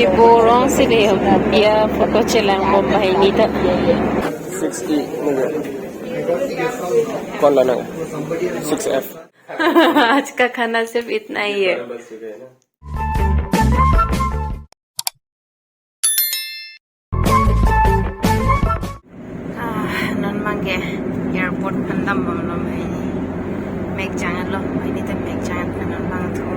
Thì borong sili ya foto chelang bombay ni ta 60 minute कौन लाना है 6F आज का खाना सिर्फ इतना ही है non mangge airport pandam bamlo mai meg jangan lo ini तो meg jangan non mang थो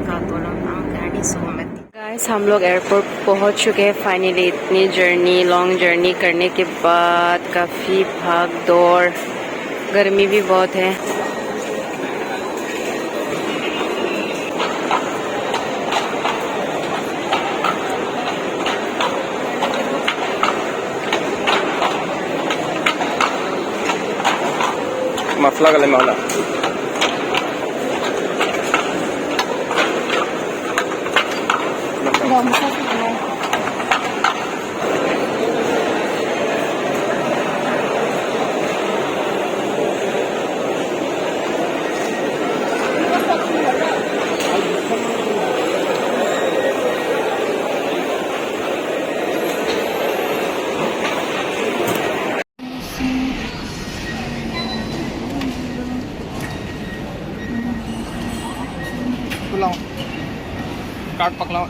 का तो लो हम गाड़ी सोमत गाइस हम लोग एयरपोर्ट पहुंच चुके हैं फाइनली इतनी जर्नी लॉन्ग जर्नी करने के बाद काफी भाग दौड़ गर्मी भी बहुत है मफला गले में होला कार्ड पकड़ाओ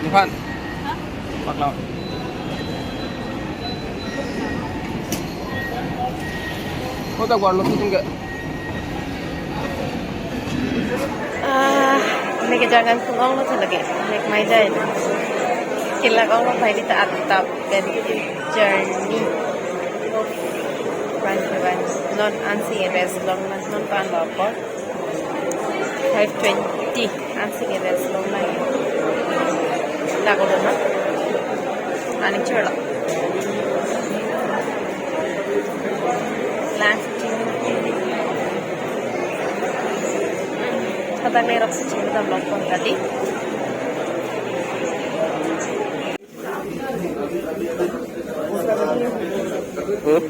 इरफान पकड़ाओ वो तो गुआर लो तुम May jangan kung lo talaga like may dahil kailangan mo pa dito at top journey non ansi long non pan po 520 ansi long na lago na aning churla last Kapag mayroon sa chino ng vlog kong tadi. Hmm?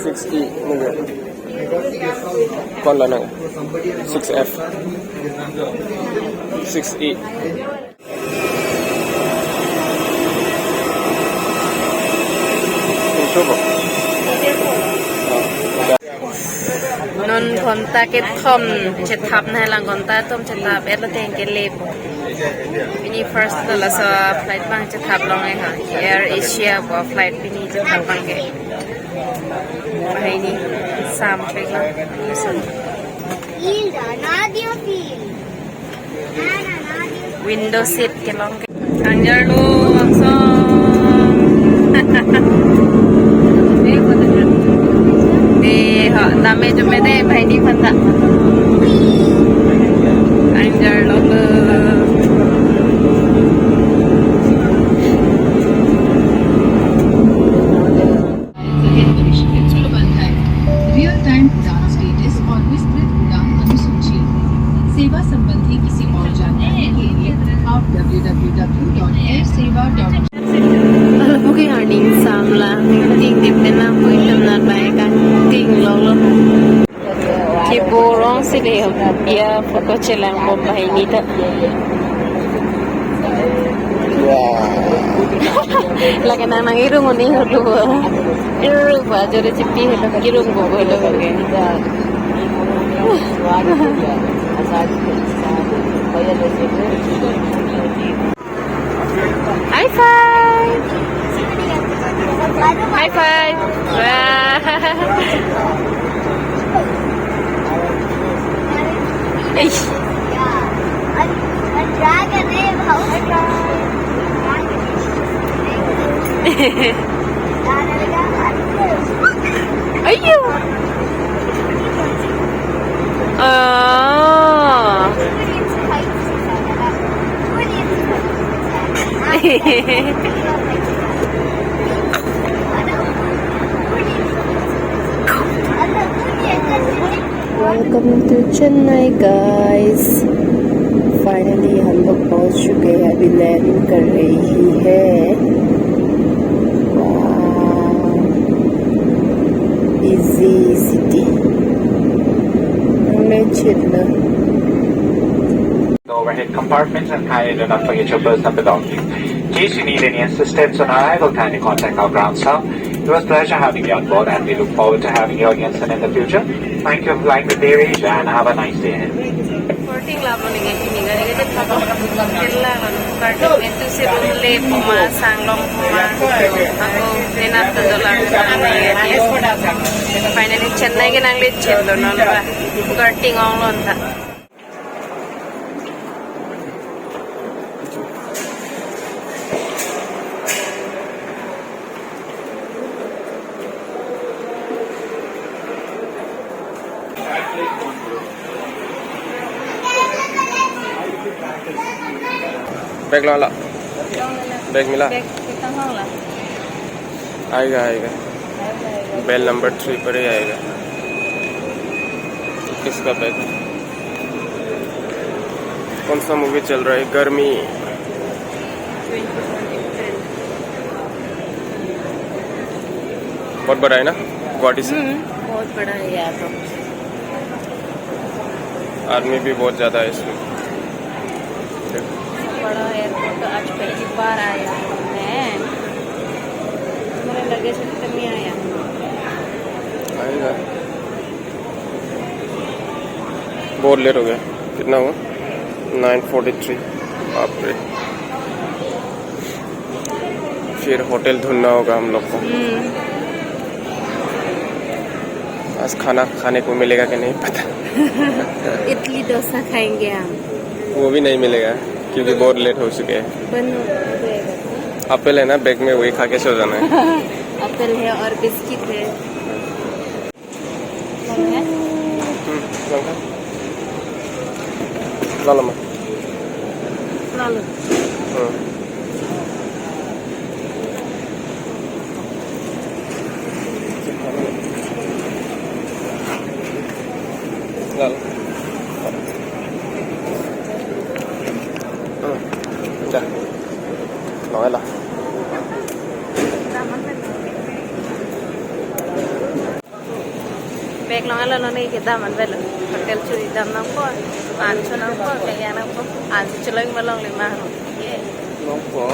60 minute कौन लाना है 6F 6E non konta ke thom che thap na lang konta tom che thap et la teng ke lep ini first la sa flight bang che thap long ai ha Air Asia wa flight bini che thap bang ke bahai ni sam pe la window seat ke long ke angjar lo so dame जो मैं दे भाई नहीं फंसा अंजर लोग real time उड़ान status और विस्तृत उड़ान अनुसूची सेवा संबंधी किसी और जानकारी के लिए आप www.airseva.com alam mo kaya ning samla ting tip na po itam na ba ting lolo Thì borong sili ya foto chelang bombay ni ta lagi nang irung ni hulu irung ba jore chipi hulu irung go hulu ke high five high five A dragon named House. Ayun! Welcome to Chennai, guys. Finally हम लोग पहुंच चुके हैं अभी landing कर रही है easy city हमें चिल्ला overhead compartments and kindly do not forget your personal belongings. In case you need any assistance on arrival, kindly contact our ground staff. It was a pleasure having you on board and we look forward to having you again soon in the future. Thank you for flying with AirAsia and have a nice day ahead. 14 laboning kini gari gari thapa kella kartu metu se rumle puma sanglong puma aku pena tadala finally chennai ke nangle chendo nonba karting onglon tha bag ला ला bag मिला कितना होगा आएगा आएगा bell number 3 पर ही आएगा किसका बैग कौन सा मूवी चल रहा है गर्मी बहुत बड़ा है ना गुवाहाटी से बहुत बड़ा है यार तो आदमी भी बहुत ज्यादा है इसमें बड़ा एयरपोर्ट तो आज पहली बार आया मैं मेरे लगेज तक नहीं आया आएगा बहुत लेट हो गया कितना हुआ 9:43 बाप रे फिर होटल ढूंढना होगा हम लोग को आज खाना खाने को मिलेगा कि नहीं पता इडली डोसा खाएंगे हम वो भी नहीं मिलेगा क्योंकि बहुत लेट हो चुके हैं बन हो जाएगा एप्पल है ना बैग में वही खा के सो जाना है एप्पल है और बिस्किट है ला ला लो जा nói là bag lang ala no nei kita man bel hotel chui dam nang ko an chu nang ko kaya nang ko an chu lang ma long le ma no ye nó có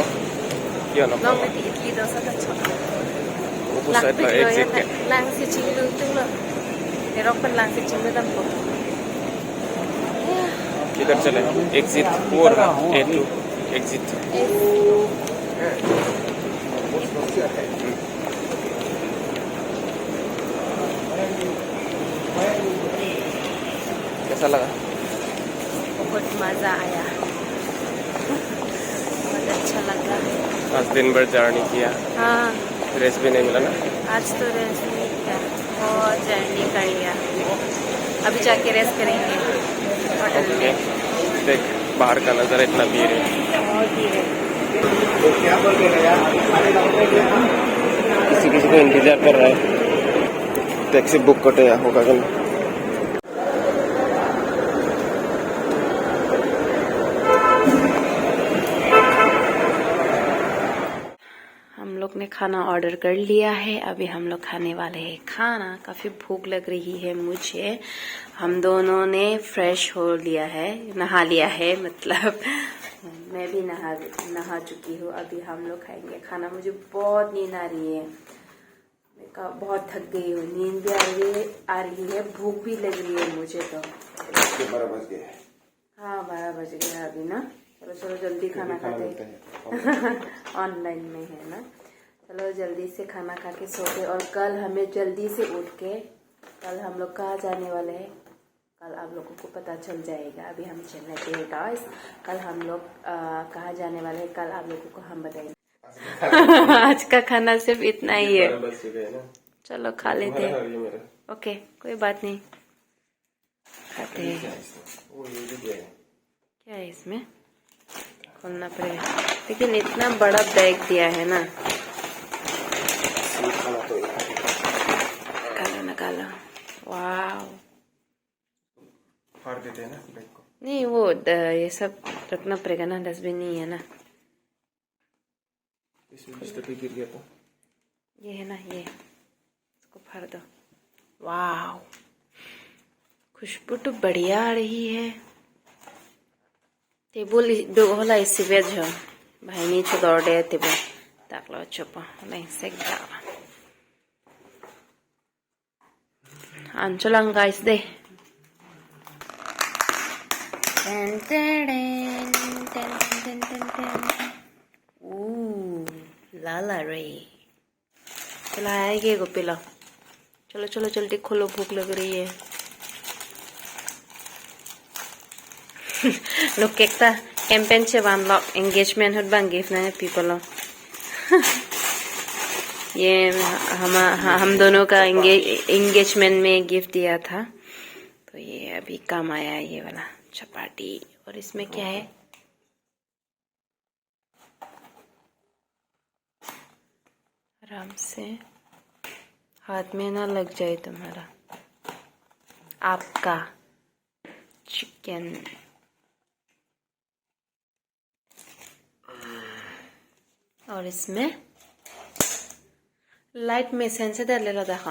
kia nó long có le ti idli dosa ta chho वो तो शायद là exit है lang si ching lu tung lo ni rok pen lang si ching lu dam ko किधर चले exit वो रहा A2 exit कैसा लगा बहुत मजा आया बहुत अच्छा लगा आज दिन भर जर्नी किया हाँ रेस्ट भी नहीं मिला ना आज तो रेस्ट नहीं किया बहुत जर्नी कर लिया अभी जाके रेस्ट करेंगे होटल में देख बाहर का नज़ारा इतना भीड़ है बहुत भीड़ है किसी किसी को इंतजार कर रहा है टैक्सी बुक करते या होगा कि नहीं हम लोग ने खाना ऑर्डर कर लिया है अभी हम लोग खाने वाले हैं खाना काफ़ी भूख लग रही है मुझे हम दोनों ने फ्रेश हो लिया है नहा लिया है मतलब मैं भी नहा चुकी हूँ अभी हम लोग खाएंगे खाना मुझे बहुत नींद आ रही है मैं बहुत थक गई हूँ नींद भी आ रही है भूख भी लग रही है मुझे तो 12 बज गए हाँ 12 बज गया अभी ना चलो चलो जल्दी खाना खाते हैं ऑनलाइन में है ना चलो जल्दी से खाना खा के सोते और कल हमें जल्दी से उठ के कल हम लोग कहाँ जाने वाले हैं कल आप लोगों को पता चल जाएगा अभी हम चेन्नई के हैं गाइस कल हम लोग कहाँ जाने वाले हैं कल आप लोगों को हम बताएंगे आज का खाना सिर्फ इतना ही है चलो खा लेते हैं ओके कोई बात नहीं खाते हैं क्या है इसमें खोलना पड़ेगा लेकिन इतना बड़ा बैग दिया है ना निकालो वाह फाड़ देते हैं ना बैग को नहीं वो ये सब रखना पड़ेगा ना डस्टबिन नहीं है ना इसमें भी गिर गया तो ये है ना ये इसको फाड़ दो वाह खुशबू तो बढ़िया आ रही है Tebul do hola isi bejo. Bahini chodor de tebul. Taklo chopa. Hola insek dawa. Ancho lang guys de. Ten ten ten ten ten ten. Ooh, lala रे. चलो आएगी को पिला. चलो चलो जल्दी खोलो भूख लग रही है. लोग केकता कैंपेन से वन लॉक एंगेजमेंट होत बांग गिफ्ट ना पीपल लो. ये हम दोनों का एंगेजमेंट में गिफ्ट दिया था, तो ये अभी काम आया ये वाला चपाटी. और इसमें क्या है? आराम से हाथ में ना लग जाए तुम्हारा. आपका चिकन. और इसमें लाइट में सेंसर डाल लो. देखा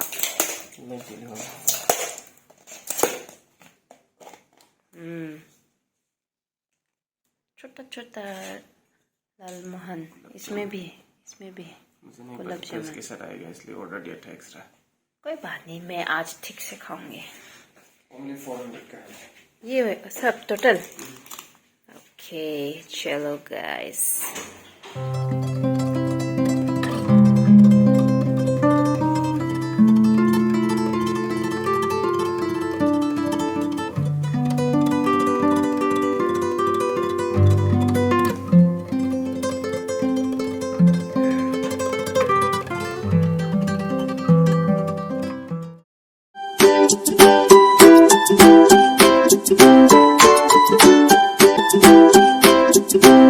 छोटा छोटा लालमोहन इसमें भी है, इसमें भी है. गुलाब जामुन इसके साथ आएगा इसलिए ऑर्डर दिया था एक्स्ट्रा. कोई बात नहीं, मैं आज ठीक से खाऊंगी. ओनली 400 का है ये सब टोटल. ओके चलो गाइस. Thank you.